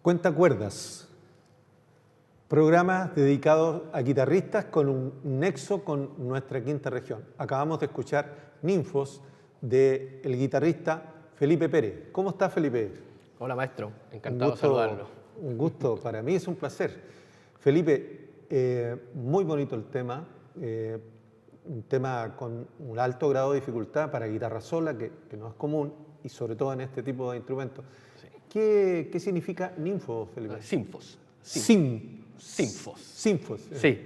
Cuentacuerdas, programa dedicado a guitarristas con un nexo con nuestra quinta región. Acabamos de escuchar Ninfos del guitarrista Felipe Pérez. ¿Cómo está, Felipe? Hola, maestro. Encantado de saludarlo. Un gusto, para mí es un placer. Felipe, muy bonito el tema, un tema con un alto grado de dificultad para guitarra sola, que no es común, y sobre todo en este tipo de instrumentos. Sí. ¿Qué significa ninfo, Felipe? Sinfos. Sinfos. Sinfos. Sí,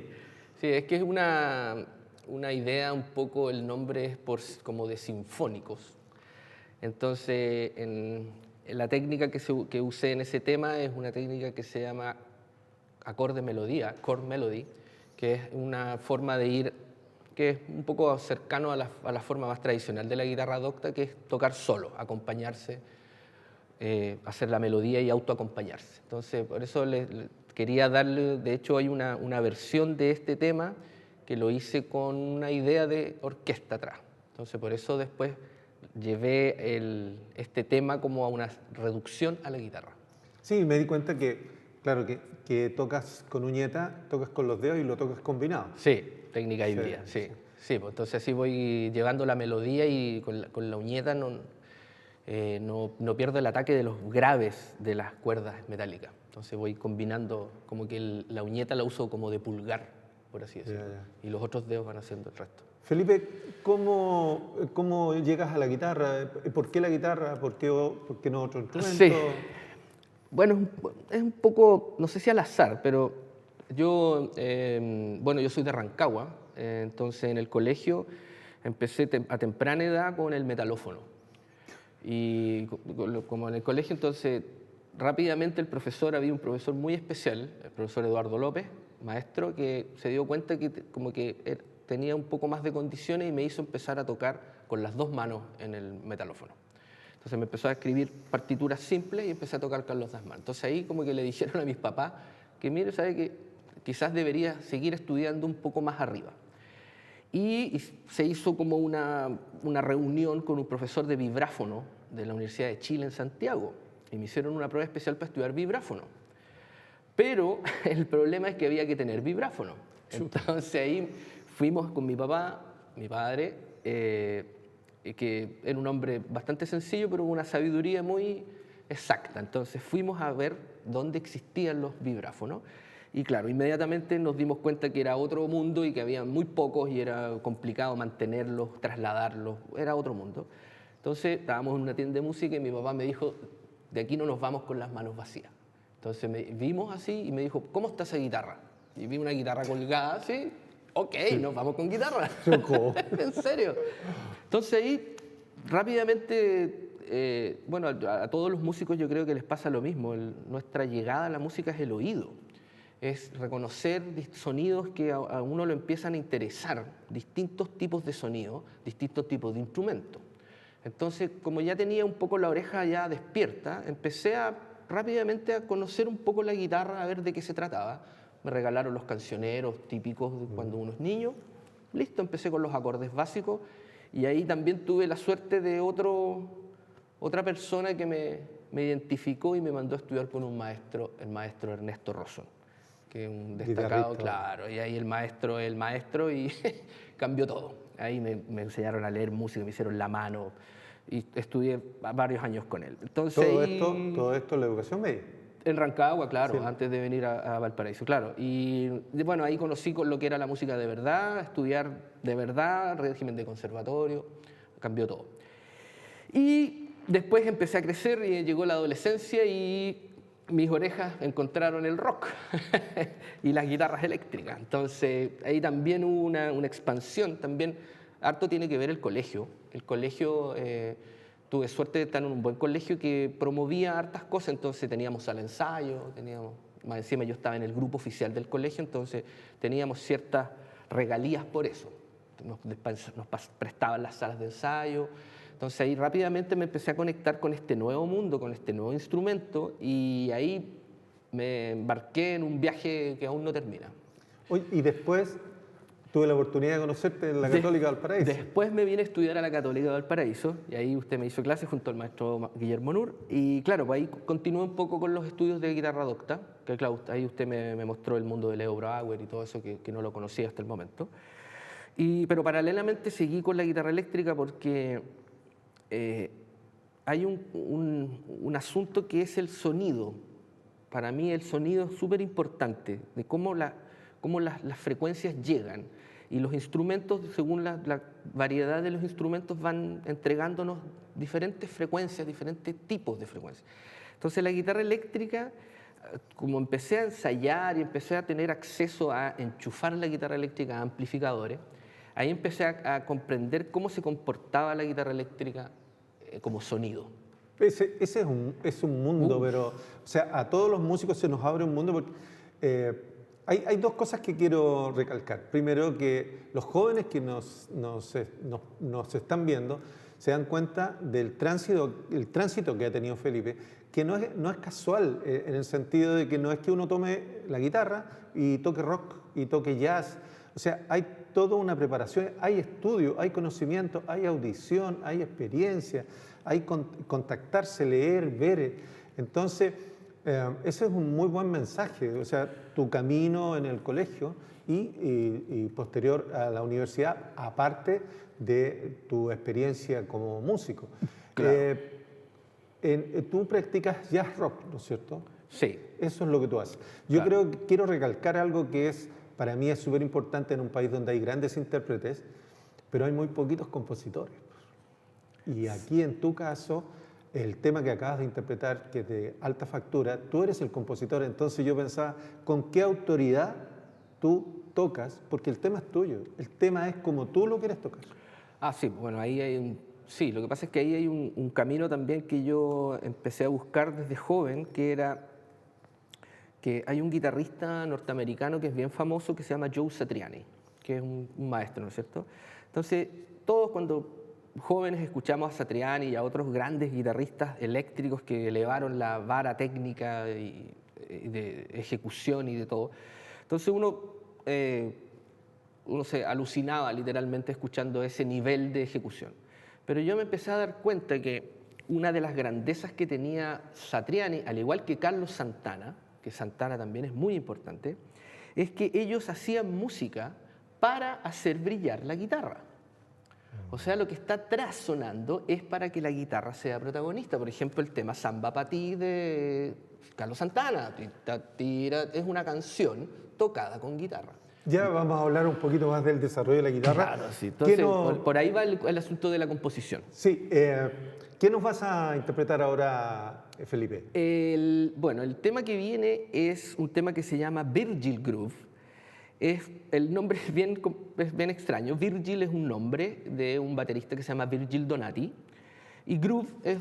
es que es una idea un poco, el nombre es como de sinfónicos. Entonces, en la técnica que usé en ese tema es una técnica que se llama acorde melodía, chord melody, que es una forma de ir que es un poco cercano a la forma más tradicional de la guitarra docta, que es tocar solo, acompañarse, hacer la melodía y autoacompañarse. Entonces, por eso quería darle, de hecho hay una versión de este tema que lo hice con una idea de orquesta atrás. Entonces, por eso después llevé este tema como a una reducción a la guitarra. Sí, me di cuenta que, claro, que tocas con uñeta, tocas con los dedos y lo tocas combinado. Sí, técnica híbrida, sí. Pues entonces así voy llevando la melodía y con la uñeta no pierdo el ataque de los graves de las cuerdas metálicas. Entonces voy combinando, como que la uñeta la uso como de pulgar, por así decirlo. Y los otros dedos van haciendo el resto. Felipe, ¿cómo llegas a la guitarra? ¿Por qué la guitarra? ¿Por qué no otro instrumento? Sí. Bueno, es un poco, no sé si al azar, pero yo soy de Rancagua, entonces en el colegio empecé a temprana edad con el metalófono. Y como en el colegio, entonces rápidamente había un profesor muy especial, el profesor Eduardo López, maestro, que se dio cuenta que como que tenía un poco más de condiciones y me hizo empezar a tocar con las dos manos en el metalófono. Entonces me empezó a escribir partituras simples y empecé a tocar con las dos manos. Entonces ahí como que le dijeron a mis papás que mire, sabe que quizás debería seguir estudiando un poco más arriba. Y se hizo como una reunión con un profesor de vibráfono de la Universidad de Chile en Santiago y me hicieron una prueba especial para estudiar vibráfono. Pero el problema es que había que tener vibráfono. Entonces ahí fuimos con mi papá, mi padre, que era un hombre bastante sencillo, pero con una sabiduría muy exacta. Entonces fuimos a ver dónde existían los vibráfonos. Y claro, inmediatamente nos dimos cuenta que era otro mundo y que había muy pocos y era complicado mantenerlos, trasladarlos, era otro mundo. Entonces estábamos en una tienda de música y mi papá me dijo, de aquí no nos vamos con las manos vacías. Entonces vimos así y me dijo, ¿cómo está esa guitarra? Y vi una guitarra colgada, ¿sí? Ok, nos vamos con guitarra. ¿En serio? Entonces ahí rápidamente, a todos los músicos yo creo que les pasa lo mismo. Nuestra llegada a la música es el oído. Es reconocer sonidos que a uno lo empiezan a interesar, distintos tipos de sonidos, distintos tipos de instrumentos. Entonces, como ya tenía un poco la oreja ya despierta, empecé rápidamente a conocer un poco la guitarra, a ver de qué se trataba. Me regalaron los cancioneros típicos de cuando uno es niño. Listo, empecé con los acordes básicos y ahí también tuve la suerte de otra persona que me identificó y me mandó a estudiar con un maestro, el maestro Ernesto Rosón, que es un destacado, claro, y ahí el maestro y cambió todo. Ahí me enseñaron a leer música, me hicieron la mano y estudié varios años con él. Entonces, todo esto en la educación media. En Rancagua, claro, Sí. Antes de venir a Valparaíso, claro. Y bueno, ahí conocí con lo que era la música de verdad, estudiar de verdad, régimen de conservatorio, cambió todo. Y después empecé a crecer y llegó la adolescencia y mis orejas encontraron el rock y las guitarras eléctricas. Entonces ahí también hubo una expansión. También harto tiene que ver el colegio. El colegio, tuve suerte de estar en un buen colegio que promovía hartas cosas, entonces teníamos sala de ensayo, más encima yo estaba en el grupo oficial del colegio, entonces teníamos ciertas regalías por eso. Nos prestaban las salas de ensayo. Entonces ahí rápidamente me empecé a conectar con este nuevo mundo, con este nuevo instrumento, y ahí me embarqué en un viaje que aún no termina. Oye, y después tuve la oportunidad de conocerte en la Católica de Valparaíso. Después me vine a estudiar a la Católica de Valparaíso, y ahí usted me hizo clase junto al maestro Guillermo Nur, y claro, pues ahí continué un poco con los estudios de guitarra docta, que claro, ahí usted me mostró el mundo de Leo Brouwer y todo eso que no lo conocía hasta el momento. Pero paralelamente seguí con la guitarra eléctrica porque hay un asunto que es el sonido. Para mí el sonido es súper importante, de cómo las frecuencias llegan. Y los instrumentos, según la variedad de los instrumentos, van entregándonos diferentes frecuencias, diferentes tipos de frecuencias. Entonces la guitarra eléctrica, como empecé a ensayar y empecé a tener acceso a enchufar la guitarra eléctrica a amplificadores, ahí empecé a comprender cómo se comportaba la guitarra eléctrica como sonido. Ese es un mundo, pero o sea, a todos los músicos se nos abre un mundo porque hay dos cosas que quiero recalcar. Primero, que los jóvenes que nos están viendo se dan cuenta del tránsito que ha tenido Felipe, que no es casual, en el sentido de que no es que uno tome la guitarra y toque rock y toque jazz. O sea, hay toda una preparación, hay estudio, hay conocimiento, hay audición, hay experiencia, hay contactarse, leer, ver. Entonces, ese es un muy buen mensaje. O sea, tu camino en el colegio y posterior a la universidad, aparte de tu experiencia como músico. Claro. Tú practicas jazz rock, ¿no es cierto? Sí. Eso es lo que tú haces. Yo Claro. quiero recalcar algo que para mí es súper importante en un país donde hay grandes intérpretes, pero hay muy poquitos compositores. Y aquí en tu caso, el tema que acabas de interpretar, que es de alta factura, tú eres el compositor. Entonces yo pensaba, ¿con qué autoridad tú tocas? Porque el tema es tuyo, el tema es como tú lo quieres tocar. Sí, bueno, ahí hay sí, lo que pasa es que ahí hay un camino también que yo empecé a buscar desde joven, que era que hay un guitarrista norteamericano que es bien famoso que se llama Joe Satriani, que es un maestro, ¿no es cierto? Entonces, todos cuando jóvenes escuchamos a Satriani y a otros grandes guitarristas eléctricos que elevaron la vara técnica y de ejecución y de todo, entonces uno se alucinaba literalmente escuchando ese nivel de ejecución. Pero yo me empecé a dar cuenta que una de las grandezas que tenía Satriani, al igual que Carlos Santana, que Santana también es muy importante, es que ellos hacían música para hacer brillar la guitarra. O sea, lo que está atrás sonando es para que la guitarra sea protagonista. Por ejemplo, el tema Samba Pa' Ti de Carlos Santana. Es una canción tocada con guitarra. Ya vamos a hablar un poquito más del desarrollo de la guitarra. Claro, sí. Entonces, por ahí va el asunto de la composición. Sí. ¿Qué nos vas a interpretar ahora, Felipe? Bueno, el tema que viene es un tema que se llama Virgil Groove. El nombre es bien extraño. Virgil es un nombre de un baterista que se llama Virgil Donati, y groove es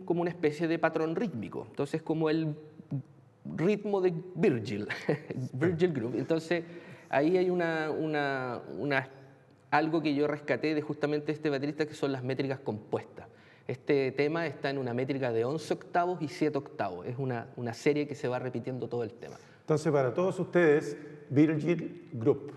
como una especie de patrón rítmico. Entonces, como el ritmo de Virgil, Virgil Groove. Entonces, ahí hay algo que yo rescaté de justamente este baterista, que son las métricas compuestas. Este tema está en una métrica de 11 octavos y 7 octavos. Es una serie que se va repitiendo todo el tema. Entonces, para todos ustedes, Virgil Group.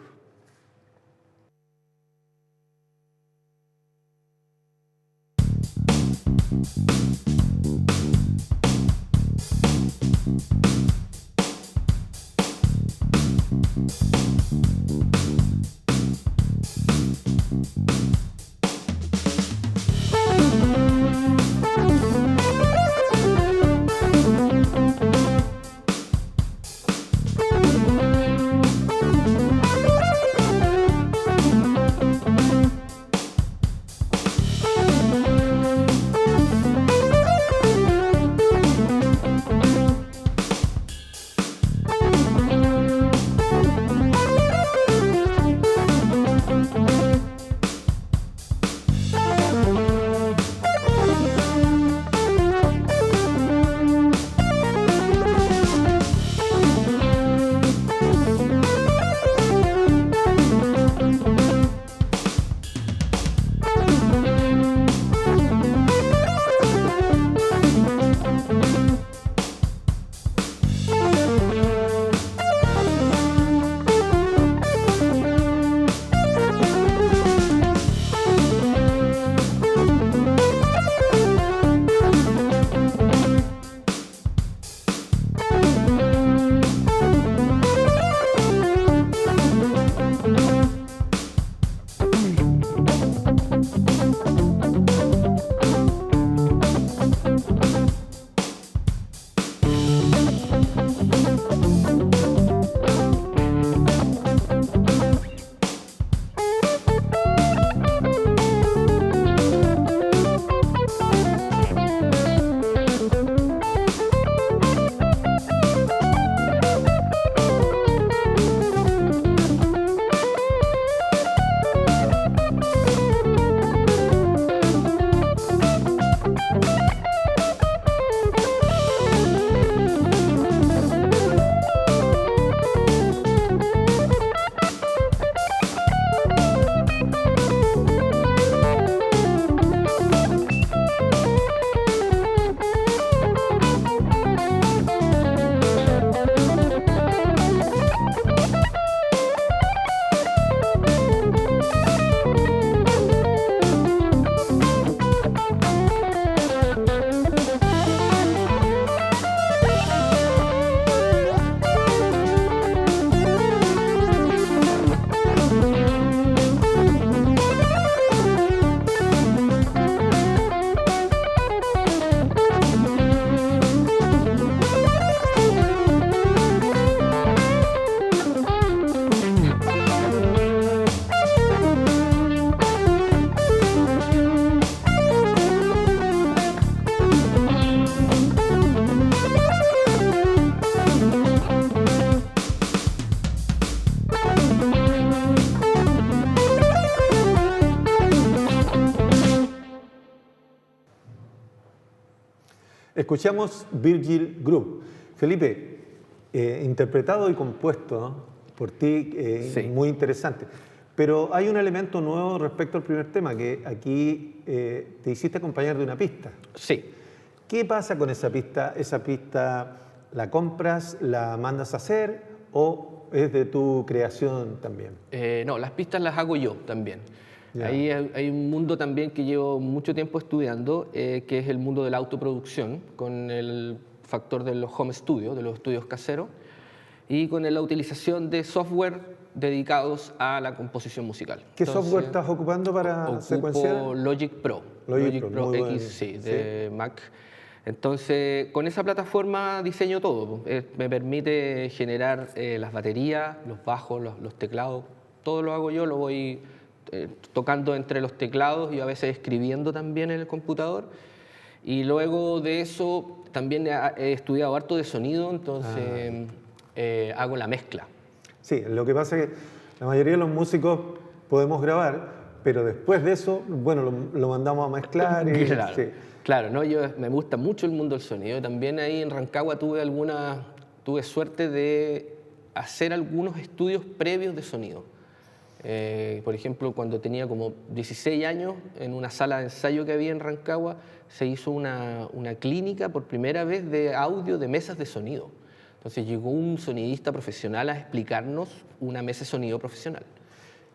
Escuchamos Virgil Group. Felipe, interpretado y compuesto, ¿no?, por ti, Sí. muy interesante. Pero hay un elemento nuevo respecto al primer tema, que aquí te hiciste acompañar de una pista. Sí. ¿Qué pasa con esa pista? ¿Esa pista la compras, la mandas a hacer o es de tu creación también? No, las pistas las hago yo también. Ya. Ahí hay un mundo también que llevo mucho tiempo estudiando, que es el mundo de la autoproducción, con el factor de los home studios, de los estudios caseros, y con la utilización de software dedicados a la composición musical. ¿Qué Entonces, software estás ocupando para ocupo secuenciar? Logic Pro. Logic Pro, muy X, bueno. sí, de Mac. Entonces, con esa plataforma diseño todo. Me permite generar las baterías, los bajos, los teclados. Todo lo hago yo, lo voy tocando entre los teclados y a veces escribiendo también en el computador. Y luego de eso también he estudiado harto de sonido, entonces hago la mezcla. Sí, lo que pasa es que la mayoría de los músicos podemos grabar, pero después de eso, bueno, lo mandamos a mezclar y... Claro, sí. claro, ¿no? Me gusta mucho el mundo del sonido. También ahí en Rancagua tuve suerte de hacer algunos estudios previos de sonido. Por ejemplo, cuando tenía como 16 años, en una sala de ensayo que había en Rancagua, se hizo una clínica por primera vez de audio de mesas de sonido. Entonces llegó un sonidista profesional a explicarnos una mesa de sonido profesional.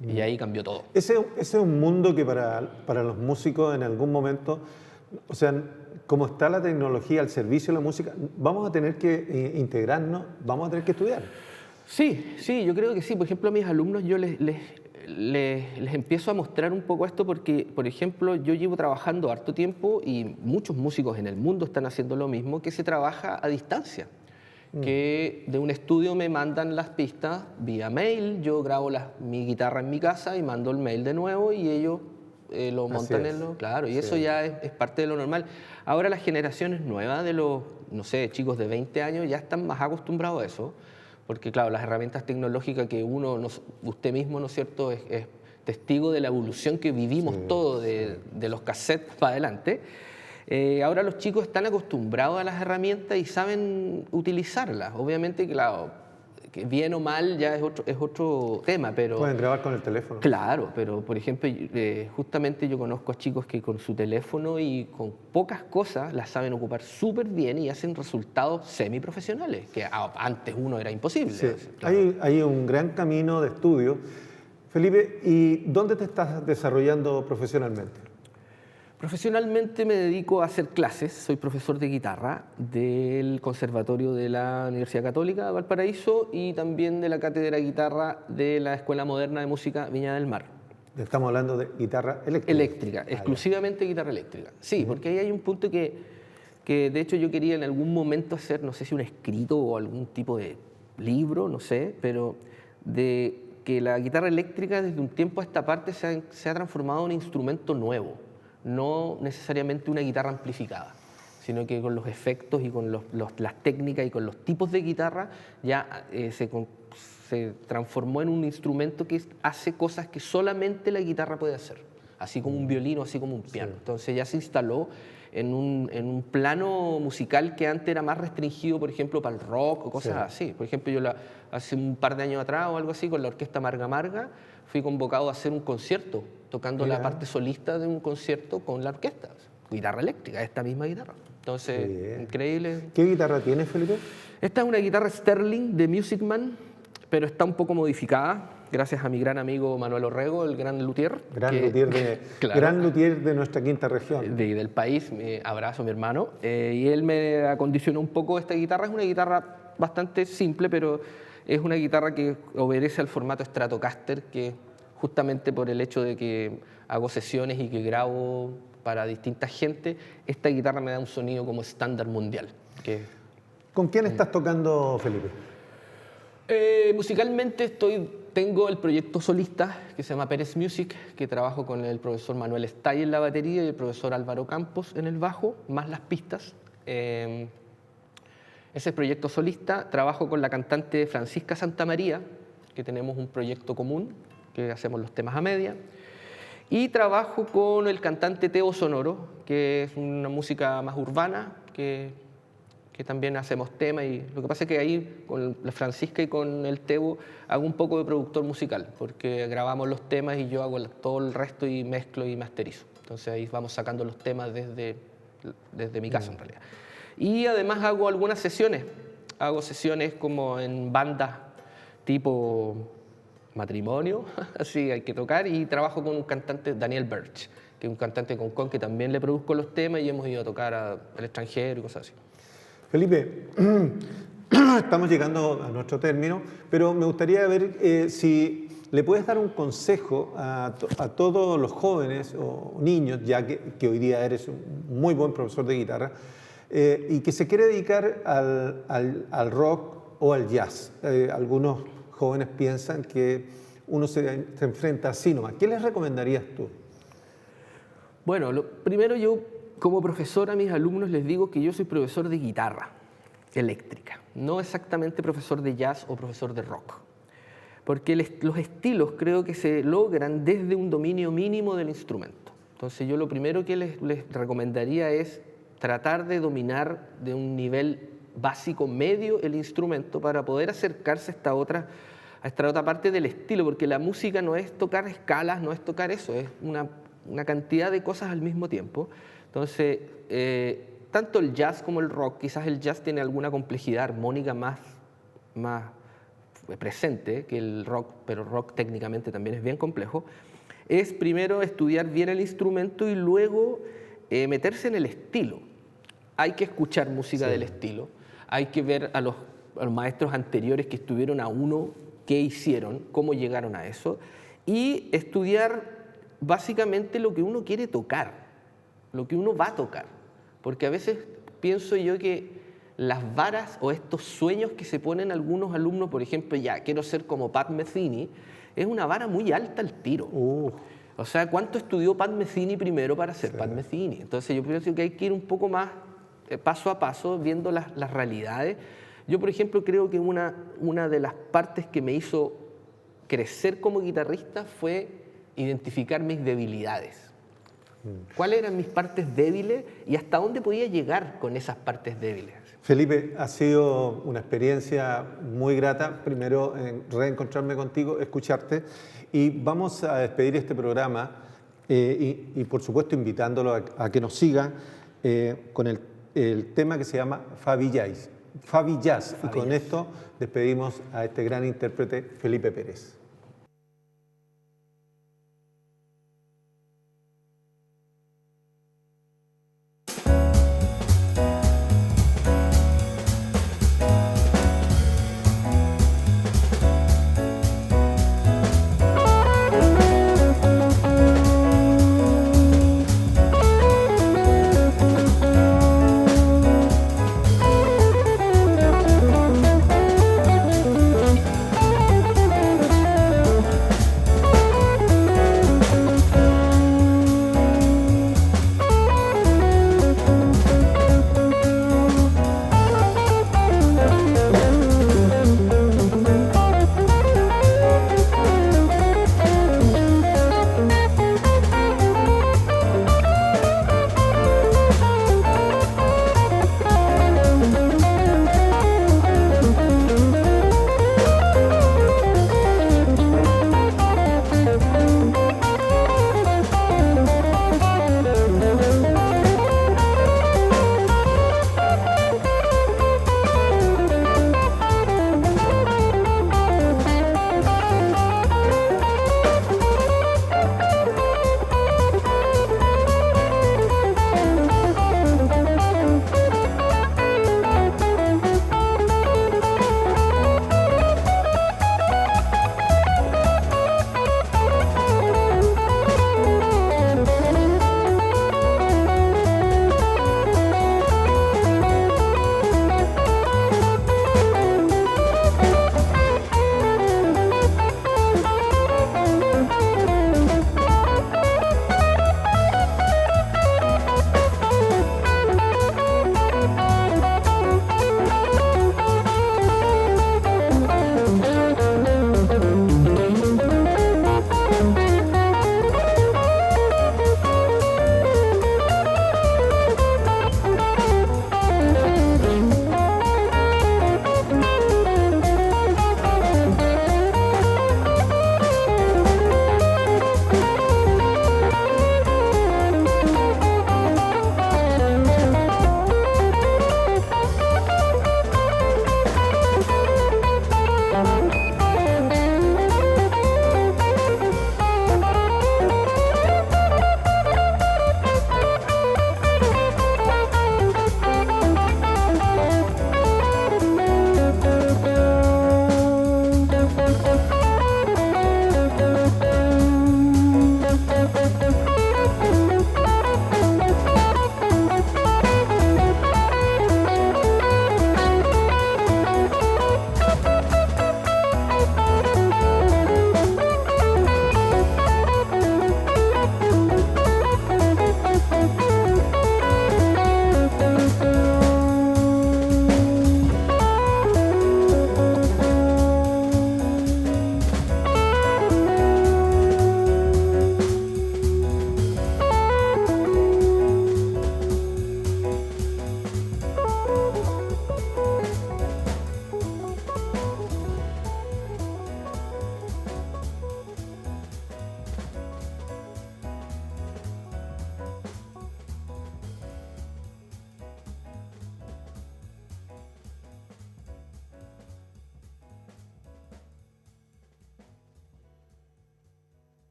Y ahí cambió todo. Ese es un mundo que para los músicos en algún momento, o sea, como está la tecnología al servicio de la música, vamos a tener que integrarnos, vamos a tener que estudiar. Sí, sí, yo creo que sí. Por ejemplo, a mis alumnos yo les empiezo a mostrar un poco esto porque, por ejemplo, yo llevo trabajando harto tiempo y muchos músicos en el mundo están haciendo lo mismo, que se trabaja a distancia. Que de un estudio me mandan las pistas vía mail, yo grabo mi guitarra en mi casa y mando el mail de nuevo y ellos lo montan en lo... Claro, y eso ya es parte de lo normal. Ahora las generaciones nuevas de los, no sé, chicos de 20 años ya están más acostumbrados a eso, porque claro, las herramientas tecnológicas que usted mismo, ¿no es cierto?, es testigo de la evolución que vivimos todos de los cassettes para adelante. Ahora los chicos están acostumbrados a las herramientas y saben utilizarlas. Obviamente, claro, que bien o mal ya es otro tema, pero... Pueden grabar con el teléfono. Claro, pero por ejemplo, justamente yo conozco a chicos que con su teléfono y con pocas cosas las saben ocupar súper bien y hacen resultados semiprofesionales, que antes uno era imposible. Sí. Claro. Hay un gran camino de estudio. Felipe, ¿y dónde te estás desarrollando profesionalmente? Profesionalmente me dedico a hacer clases, soy profesor de guitarra del Conservatorio de la Universidad Católica de Valparaíso y también de la Cátedra de Guitarra de la Escuela Moderna de Música Viña del Mar. Estamos hablando de guitarra eléctrica. Eléctrica, exclusivamente guitarra eléctrica. Sí, porque ahí hay un punto que de hecho yo quería en algún momento hacer, no sé si un escrito o algún tipo de libro, no sé, pero de que la guitarra eléctrica desde un tiempo a esta parte se ha transformado en un instrumento nuevo. No necesariamente una guitarra amplificada, sino que con los efectos y con las técnicas y con los tipos de guitarra ya se transformó en un instrumento que hace cosas que solamente la guitarra puede hacer, así como un violín, así como un piano. Entonces ya se instaló en un plano musical que antes era más restringido, por ejemplo, para el rock o cosas así. Por ejemplo, hace un par de años atrás o algo así, con la orquesta Marga Marga, fui convocado a hacer un concierto, tocando la parte solista de un concierto con la orquesta, guitarra eléctrica, esta misma guitarra. Entonces, increíble. ¿Qué guitarra tienes, Felipe? Esta es una guitarra Sterling de Music Man, pero está un poco modificada, gracias a mi gran amigo Manuel Orrego, el gran luthier. Gran luthier de nuestra quinta región. Del país, abrazo a mi hermano. Y él me acondicionó un poco esta guitarra. Es una guitarra bastante simple, pero es una guitarra que obedece al formato Stratocaster, que justamente por el hecho de que hago sesiones y que grabo para distinta gente, esta guitarra me da un sonido como estándar mundial. ¿Con quién estás tocando, Felipe? Musicalmente tengo el proyecto solista que se llama Pérez Music, que trabajo con el profesor Manuel Estay en la batería y el profesor Álvaro Campos en el bajo, más las pistas. Ese es el proyecto solista. Trabajo con la cantante Francisca Santamaría, que tenemos un proyecto común, que hacemos los temas a media. Y trabajo con el cantante Teo Sonoro, que es una música más urbana, que también hacemos temas. Y lo que pasa es que ahí con la Francisca y con el Tebo hago un poco de productor musical, porque grabamos los temas y yo hago todo el resto y mezclo y masterizo. Entonces ahí vamos sacando los temas desde mi casa en realidad. Y además hago algunas sesiones. Hago sesiones como en bandas tipo Matrimonio, así hay que tocar, y trabajo con un cantante, Daniel Birch, que es un cantante con que también le produzco los temas y hemos ido a tocar al extranjero y cosas así. Felipe, estamos llegando a nuestro término, pero me gustaría ver si le puedes dar un consejo a todos los jóvenes o niños, ya que hoy día eres un muy buen profesor de guitarra, y que se quiere dedicar al rock o al jazz. Algunos jóvenes piensan que uno se enfrenta así nomás. ¿Qué les recomendarías tú? Bueno, primero yo como profesor a mis alumnos les digo que yo soy profesor de guitarra eléctrica, no exactamente profesor de jazz o profesor de rock. Porque los estilos creo que se logran desde un dominio mínimo del instrumento. Entonces yo lo primero que les recomendaría es tratar de dominar de un nivel básico medio el instrumento para poder acercarse a esta otra parte del estilo, porque la música no es tocar escalas, no es tocar eso, es una cantidad de cosas al mismo tiempo. Entonces, tanto el jazz como el rock, quizás el jazz tiene alguna complejidad armónica más presente que el rock, pero rock técnicamente también es bien complejo, es primero estudiar bien el instrumento y luego meterse en el estilo. Hay que escuchar música del estilo, hay que ver a los maestros anteriores que estuvieron a uno, qué hicieron, cómo llegaron a eso, y estudiar básicamente lo que uno quiere tocar, lo que uno va a tocar. Porque a veces pienso yo que las varas o estos sueños que se ponen algunos alumnos, por ejemplo, ya quiero ser como Pat Metheny, es una vara muy alta al tiro. O sea, ¿cuánto estudió Pat Metheny primero para ser Pat Metheny? Entonces yo pienso que hay que ir un poco más paso a paso, viendo las realidades. Yo, por ejemplo, creo que una de las partes que me hizo crecer como guitarrista fue identificar mis debilidades. ¿Cuáles eran mis partes débiles y hasta dónde podía llegar con esas partes débiles? Felipe, ha sido una experiencia muy grata, primero en reencontrarme contigo, escucharte, y vamos a despedir este programa y por supuesto invitándolo a que nos siga con el tema que se llama Fabi Jazz. Y con esto despedimos a este gran intérprete, Felipe Pérez.